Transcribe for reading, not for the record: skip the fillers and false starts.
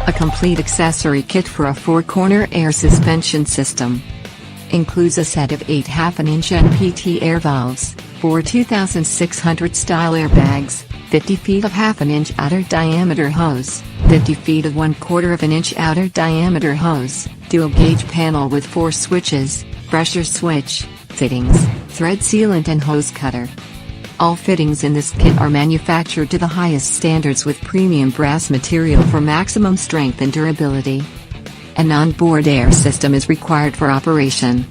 A complete accessory kit for a 4-corner air suspension system. Includes a set of 8 half-inch NPT air valves, 4 2600 style airbags, 50 feet of half-inch outer diameter hose, 50 feet of 1/4 inch outer diameter hose, dual gauge panel with 4 switches, pressure switch, fittings, thread sealant and hose cutter. All fittings in this kit are manufactured to the highest standards with premium brass material for maximum strength and durability. An onboard air system is required for operation.